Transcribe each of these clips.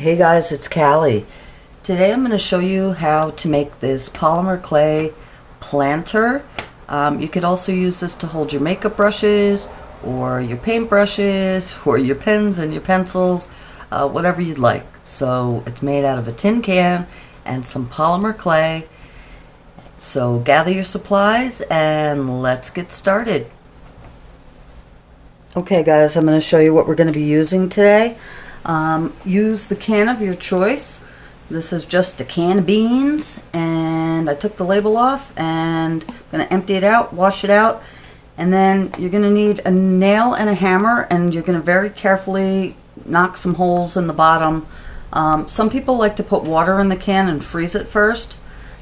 Hey guys, it's Cali. Today I'm going to show you how to make this polymer clay planter. You could also use this to hold your makeup brushes or your paint brushes or your pens and your pencils, whatever you'd like. So it's made out of a tin can and some polymer clay. So gather your supplies and let's get started. Okay guys, I'm going to show you what we're going to be using today. Use the can of your choice. This is just a can of beans, and I took the label off and I'm going to empty it out, wash it out, and then you're going to need a nail and a hammer, and you're going to very carefully knock some holes in the bottom. Some people like to put water in the can and freeze it first.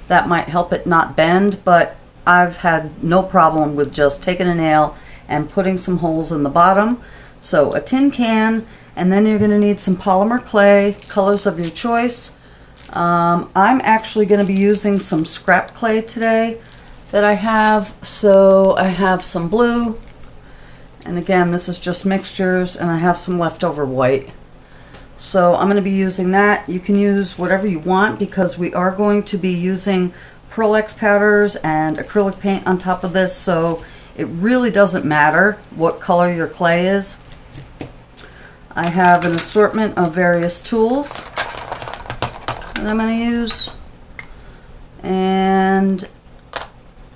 That might help it not bend, but I've had no problem with just taking a nail and putting some holes in the bottom. So a tin can, and then you're going to need some polymer clay, colors of your choice. I'm actually going to be using some scrap clay today that I have. So I have some blue, and again this is just mixtures, and I have some leftover white. So I'm going to be using that. You can use whatever you want because we are going to be using Pearl X powders and acrylic paint on top of this, so it really doesn't matter what color your clay is. I have an assortment of various tools that I'm going to use, and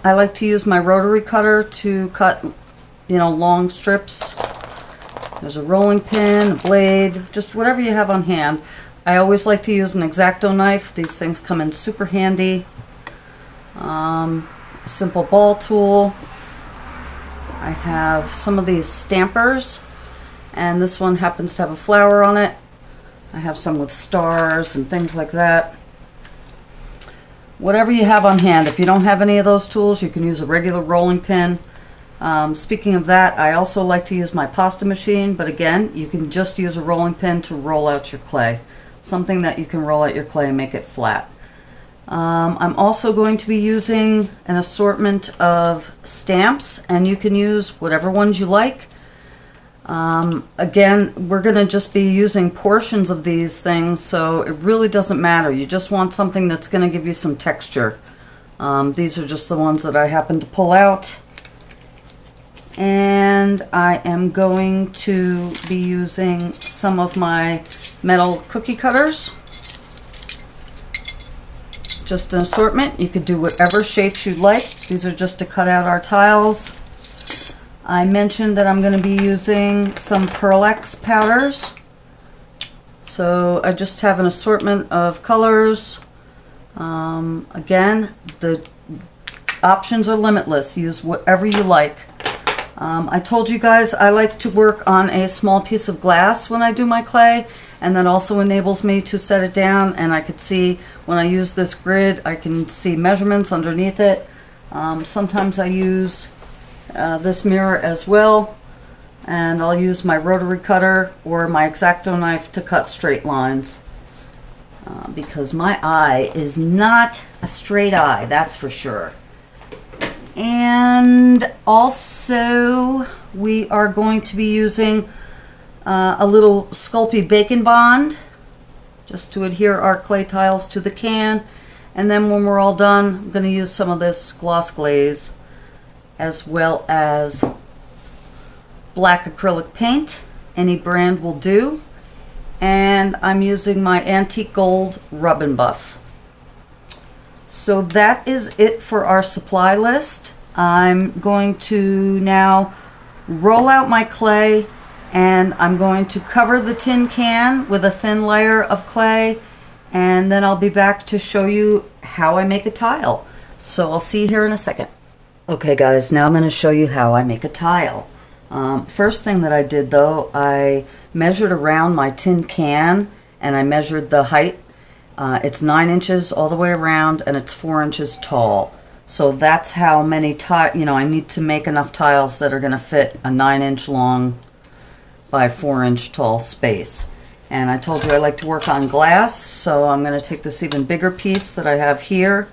I like to use my rotary cutter to cut, long strips. There's a rolling pin, a blade, just whatever you have on hand. I always like to use an X-Acto knife. These things come in super handy. A simple ball tool. I have some of these stampers, and this one happens to have a flower on it. I have some with stars and things like that. Whatever you have on hand. If you don't have any of those tools, you can use a regular rolling pin. Speaking of that, I also like to use my pasta machine, but again, you can just use a rolling pin to roll out your clay. Something that you can roll out your clay and make it flat. I'm also going to be using an assortment of stamps, and you can use whatever ones you like. Again, we're going to just be using portions of these things, so it really doesn't matter. You just want something that's going to give you some texture. These are just the ones that I happen to pull out. And I am going to be using some of my metal cookie cutters. Just an assortment. You could do whatever shapes you'd like. These are just to cut out our tiles. I mentioned that I'm going to be using some Pearl X powders. So I just have an assortment of colors. Again, the options are limitless. Use whatever you like. I told you guys I like to work on a small piece of glass when I do my clay, and that also enables me to set it down, and I could see when I use this grid, I can see measurements underneath it. Sometimes I use this mirror as well, and I'll use my rotary cutter or my X-Acto knife to cut straight lines, because my eye is not a straight eye, that's for sure. And also we are going to be using a little Sculpey Bacon Bond just to adhere our clay tiles to the can, and then when we're all done, I'm going to use some of this gloss glaze as well as black acrylic paint. Any brand will do, and I'm using my antique gold rub and buff. So that is it for our supply list. I'm going to now roll out my clay, and I'm going to cover the tin can with a thin layer of clay, and then I'll be back to show you how I make a tile. So I'll see you here in a second. Okay guys, now I'm going to show you how I make a tile. First thing that I did though, I measured around my tin can, and I measured the height. It's 9 inches all the way around, and it's 4 inches tall. So that's how many I need to make enough tiles that are going to fit a 9-inch long by 4-inch tall space. And I told you I like to work on glass, so I'm going to take this even bigger piece that I have here,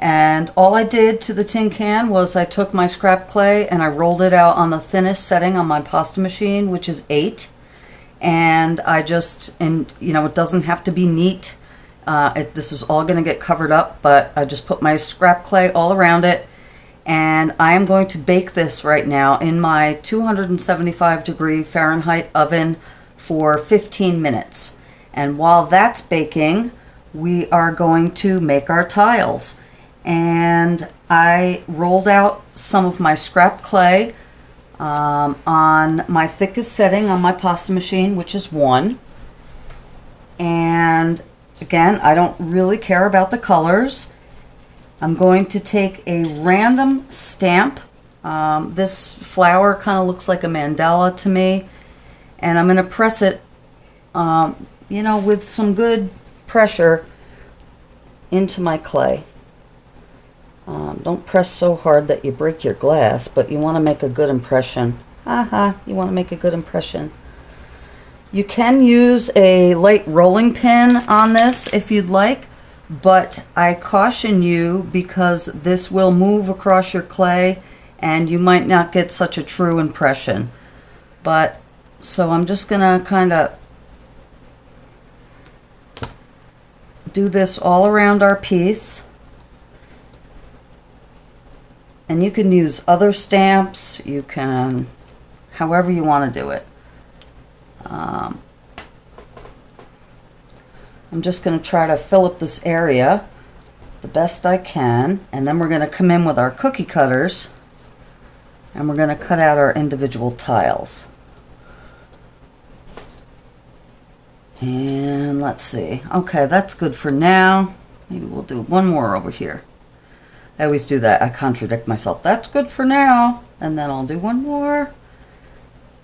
and all I did to the tin can was I took my scrap clay and I rolled it out on the thinnest setting on my pasta machine, which is 8, and you know, it doesn't have to be neat. This is all going to get covered up, but I just put my scrap clay all around it, and I am going to bake this right now in my 275-degree Fahrenheit oven for 15 minutes. And while that's baking, we are going to make our tiles. And I rolled out some of my scrap clay on my thickest setting on my pasta machine, which is 1. And again, I don't really care about the colors. I'm going to take a random stamp. This flower kind of looks like a mandala to me. And I'm going to press it, you know, with some good pressure into my clay. Don't press so hard that you break your glass, but you want to make a good impression. You want to make a good impression. You can use a light rolling pin on this if you'd like, but I caution you because this will move across your clay and you might not get such a true impression. But so I'm just gonna kind of do this all around our piece. And you can use other stamps, you can, however you want to do it. I'm just going to try to fill up this area the best I can, and then we're going to come in with our cookie cutters and we're going to cut out our individual tiles. And let's see. Okay, that's good for now. Maybe we'll do one more over here. I always do that. I contradict myself. That's good for now. And then I'll do one more.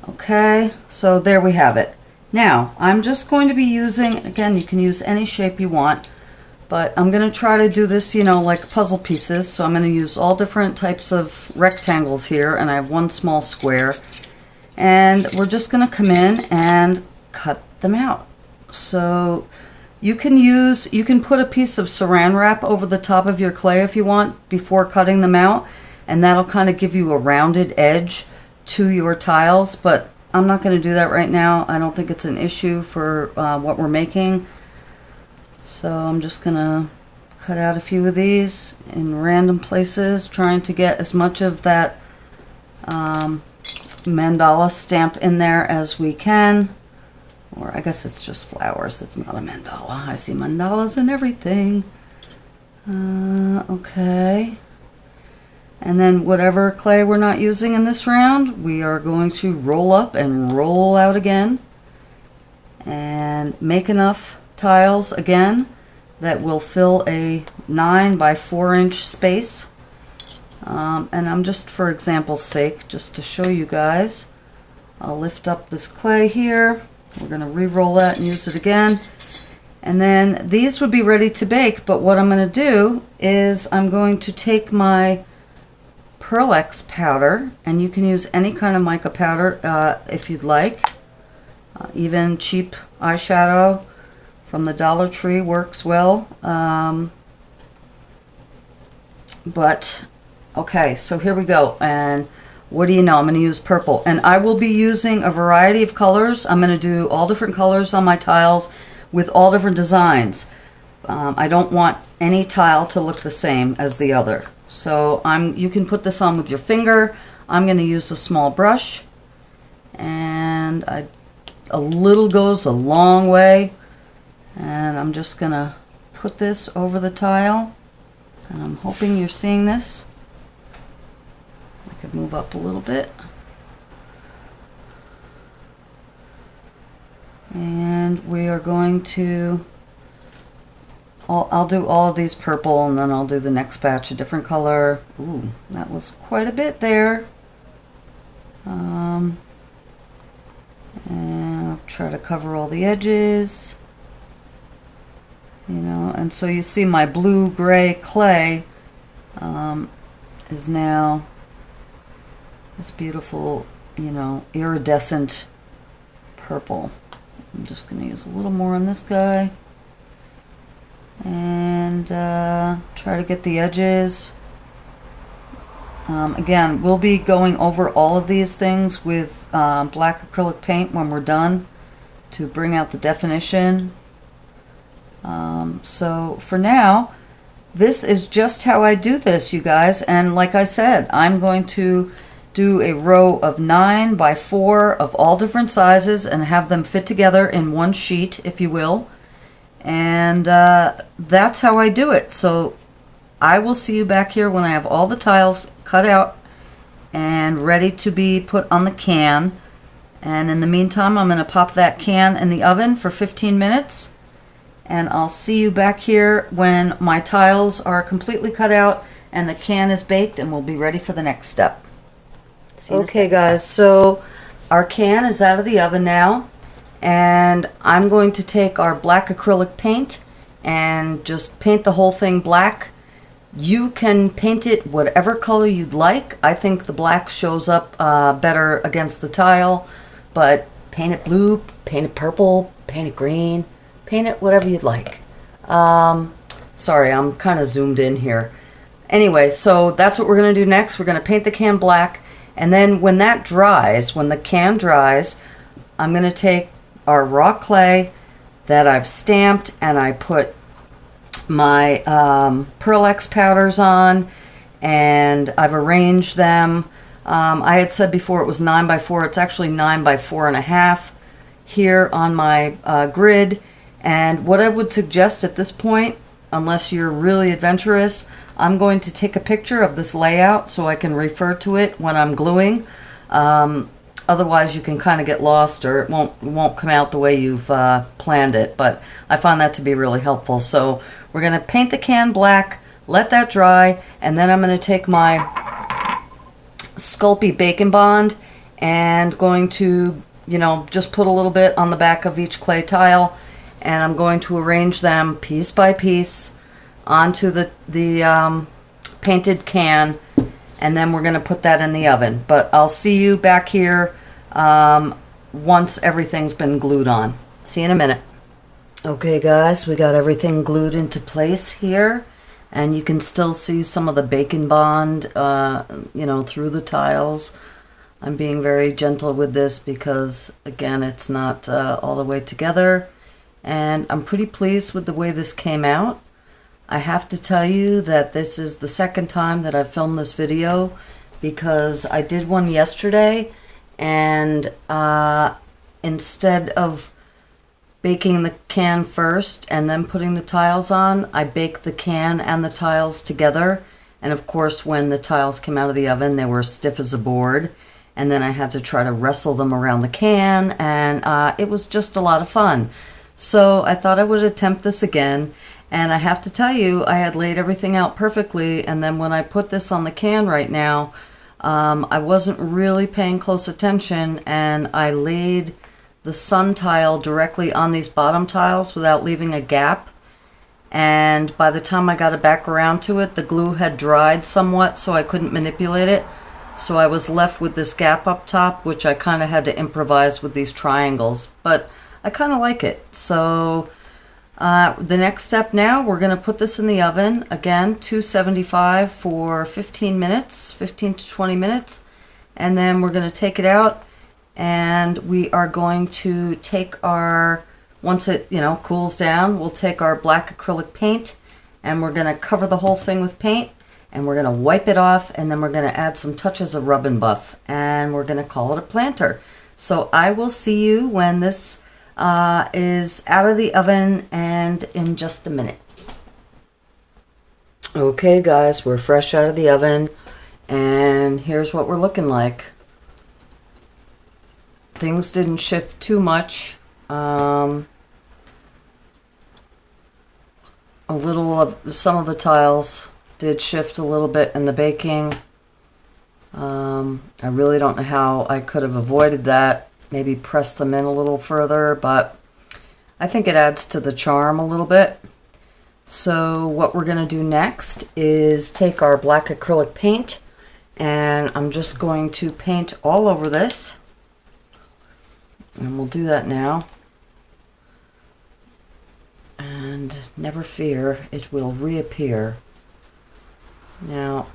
Okay, so there we have it. Now, I'm just going to be using, again, you can use any shape you want, but I'm going to try to do this, you know, like puzzle pieces. So I'm going to use all different types of rectangles here, and I have one small square. And we're just going to come in and cut them out. So you can put a piece of saran wrap over the top of your clay if you want before cutting them out, and that'll kind of give you a rounded edge to your tiles, but I'm not going to do that right now. I don't think it's an issue for what we're making. So I'm just going to cut out a few of these in random places, trying to get as much of that mandala stamp in there as we can. Or I guess it's just flowers. It's not a mandala. I see mandalas in everything. Okay. And then whatever clay we're not using in this round, we are going to roll up and roll out again. And make enough tiles again that will fill a 9 by 4 inch space. And I'm just, for example's sake, just to show you guys, I'll lift up this clay here. We're going to re-roll that and use it again. And then these would be ready to bake, but what I'm going to do is I'm going to take my Pearl-Ex powder, and you can use any kind of mica powder if you'd like. Even cheap eyeshadow from the Dollar Tree works well. But, okay, so here we go. And what do you know? I'm going to use purple. And I will be using a variety of colors. I'm going to do all different colors on my tiles with all different designs. I don't want any tile to look the same as the other. So you can put this on with your finger. I'm going to use a small brush. And a little goes a long way. And I'm just going to put this over the tile. And I'm hoping you're seeing this. I could move up a little bit. And we are going to, I'll do all of these purple, and then I'll do the next batch a different color. Ooh, that was quite a bit there. And I'll try to cover all the edges. You know, and so you see my blue-gray clay is now this beautiful, you know, iridescent purple. I'm just going to use a little more on this guy. And try to get the edges. Again, we'll be going over all of these things with black acrylic paint when we're done. to bring out the definition. So for now, this is just how I do this, you guys. And like I said, I'm going to do a row of 9 by 4 of all different sizes and have them fit together in one sheet, if you will. And that's how I do it. So I will see you back here when I have all the tiles cut out and ready to be put on the can. And in the meantime, I'm going to pop that can in the oven for 15 minutes. And I'll see you back here when my tiles are completely cut out and the can is baked, and we'll be ready for the next step. Okay guys, so our can is out of the oven now, and I'm going to take our black acrylic paint and just paint the whole thing black. You can paint it whatever color you'd like. I think the black shows up better against the tile, but paint it blue, paint it purple, paint it green. Paint it whatever you'd like. Sorry, I'm kind of zoomed in here. Anyway, so that's what we're going to do next. We're going to paint the can black, and then when that dries, when the can dries, I'm going to take our raw clay that I've stamped, and I put my Pearl X powders on, and I've arranged them. I had said before it was 9 by 4. It's actually 9 by 4.5 here on my grid. And what I would suggest at this point, unless you're really adventurous, I'm going to take a picture of this layout so I can refer to it when I'm gluing. Otherwise you can kind of get lost, or it won't come out the way you've planned it. But I find that to be really helpful. So we're going to paint the can black, let that dry, and then I'm going to take my Sculpey Bacon Bond and going to, just put a little bit on the back of each clay tile. And I'm going to arrange them piece by piece onto the painted can, and then we're going to put that in the oven. But I'll see you back here once everything's been glued on. See you in a minute. Okay guys, we got everything glued into place here, and you can still see some of the Bacon Bond through the tiles. I'm being very gentle with this because, again, it's not all the way together. And I'm pretty pleased with the way this came out. I have to tell you that this is the second time that I've filmed this video, because I did one yesterday, and instead of baking the can first and then putting the tiles on, I baked the can and the tiles together. And of course, when the tiles came out of the oven, they were stiff as a board. And then I had to try to wrestle them around the can, and it was just a lot of fun. So I thought I would attempt this again, and I have to tell you, I had laid everything out perfectly, and then when I put this on the can right now, I wasn't really paying close attention, and I laid the sun tile directly on these bottom tiles without leaving a gap. And by the time I got it back around to it, the glue had dried somewhat, so I couldn't manipulate it. So I was left with this gap up top, which I kind of had to improvise with these triangles. But I kind of like it. So the next step now, we're going to put this in the oven, again, 275 for 15 minutes, 15 to 20 minutes. And then we're going to take it out, and we are going to take our, once it cools down, we'll take our black acrylic paint, and we're going to cover the whole thing with paint, and we're going to wipe it off, and then we're going to add some touches of rub and buff, and we're going to call it a planter. So I will see you when this is out of the oven and in just a minute. Okay guys, we're fresh out of the oven, and here's what we're looking like. Things didn't shift too much. A little of some of the tiles did shift a little bit in the baking. I really don't know how I could have avoided that. Maybe press them in a little further, but I think it adds to the charm a little bit. So what we're going to do next is take our black acrylic paint, and I'm just going to paint all over this. And we'll do that now. And never fear, it will reappear. Now,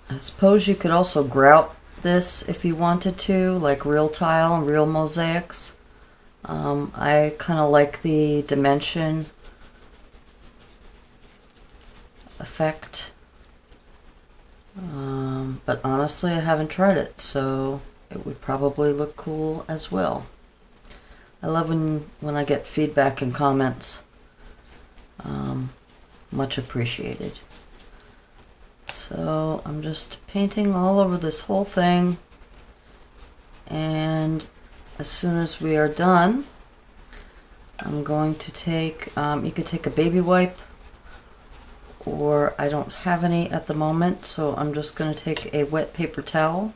I suppose you could also grout this if you wanted to, like real tile and real mosaics. I kind of like the dimension effect, but honestly I haven't tried it, so it would probably look cool as well. I love when I get feedback and comments. Much appreciated. So I'm just painting all over this whole thing, and as soon as we are done, I'm going to take, you could take a baby wipe, or I don't have any at the moment, so I'm just going to take a wet paper towel,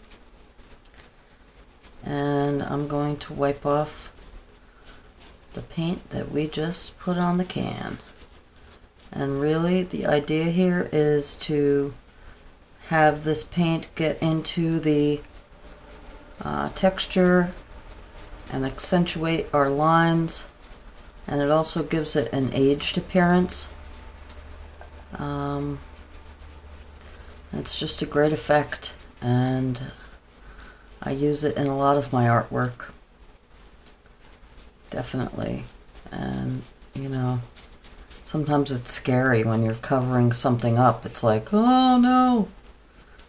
and I'm going to wipe off the paint that we just put on the can. And really the idea here is to have this paint get into the texture and accentuate our lines, and it also gives it an aged appearance. It's just a great effect, and I use it in a lot of my artwork, definitely. And you know, sometimes it's scary when you're covering something up. It's like, oh no,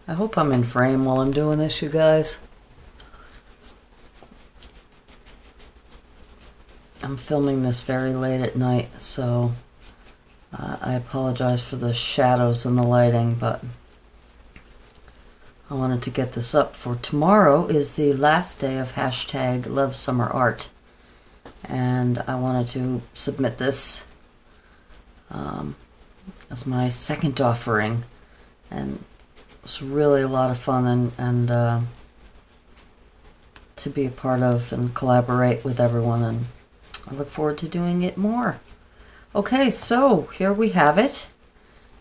I hope I'm in frame while I'm doing this, you guys. I'm filming this very late at night, so I apologize for the shadows and the lighting, but I wanted to get this up for tomorrow is the last day of hashtag lovesummerart, and I wanted to submit this as my second offering, and it was really a lot of fun and to be a part of and collaborate with everyone, and I look forward to doing it more. Okay, so here we have it,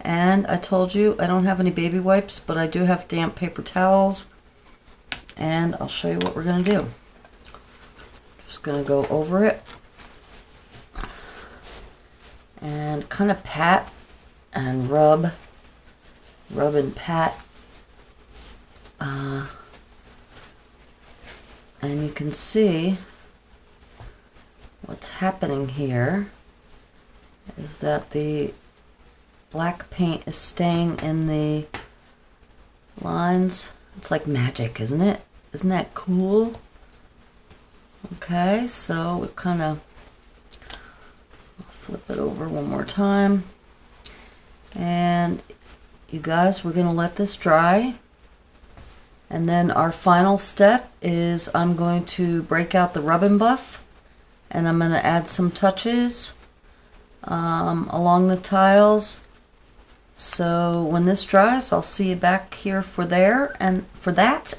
and I told you I don't have any baby wipes, but I do have damp paper towels, and I'll show you what we're going to do. Just going to go over it and kind of pat and rub and pat, and you can see what's happening here is that the black paint is staying in the lines. It's like magic, isn't it? Isn't that cool? Okay, so we kind of flip it over one more time, and you guys, we're going to let this dry, and then our final step is I'm going to break out the rub and buff, and I'm going to add some touches along the tiles. So when this dries, I'll see you back here for that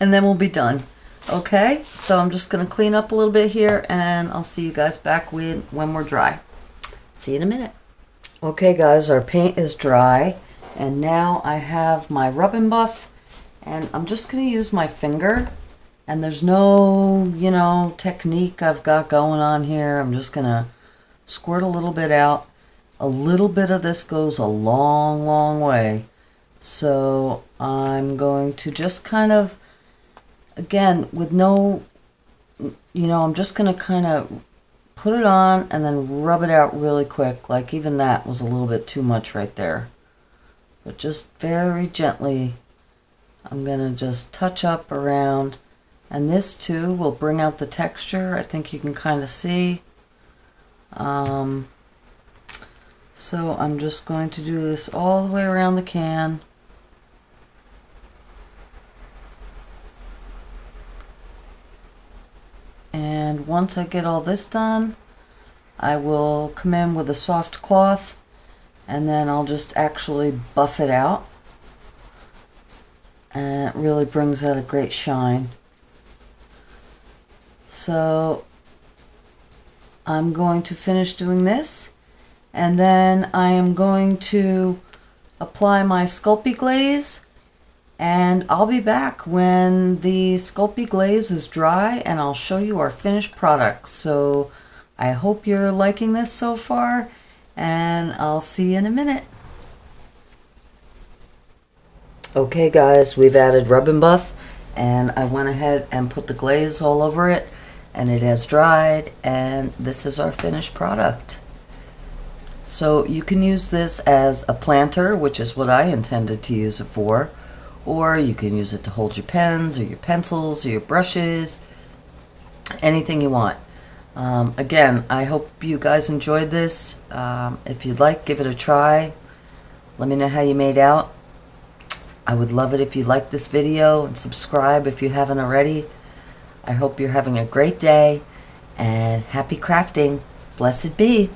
and then we'll be done. Okay, so I'm just going to clean up a little bit here, and I'll see you guys back when we're dry. See you in a minute. Okay guys, our paint is dry, and now I have my rub and buff, and I'm just going to use my finger, and there's no, you know, technique I've got going on here. I'm just going to squirt a little bit out. A little bit of this goes a long, long way. So I'm going to just kind of, again, with no, you know, I'm just going to kind of put it on and then rub it out really quick. Like even that was a little bit too much right there. But just very gently, I'm going to just touch up around. And this too will bring out the texture. I think you can kind of see. So I'm just going to do this all the way around the can. And once I get all this done, I will come in with a soft cloth, and then I'll just actually buff it out. And it really brings out a great shine. So I'm going to finish doing this, and then I am going to apply my Sculpey glaze, and I'll be back when the Sculpey glaze is dry, and I'll show you our finished product. So I hope you're liking this so far, and I'll see you in a minute. Okay guys, we've added rub and buff and I went ahead and put the glaze all over it, and it has dried, and this is our finished product. So you can use this as a planter, which is what I intended to use it for, or you can use it to hold your pens or your pencils or your brushes, anything you want. Again, I hope you guys enjoyed this. If you'd like, give it a try. Let me know how you made out. I would love it if you like this video and subscribe if you haven't already. I hope you're having a great day and happy crafting. Blessed be.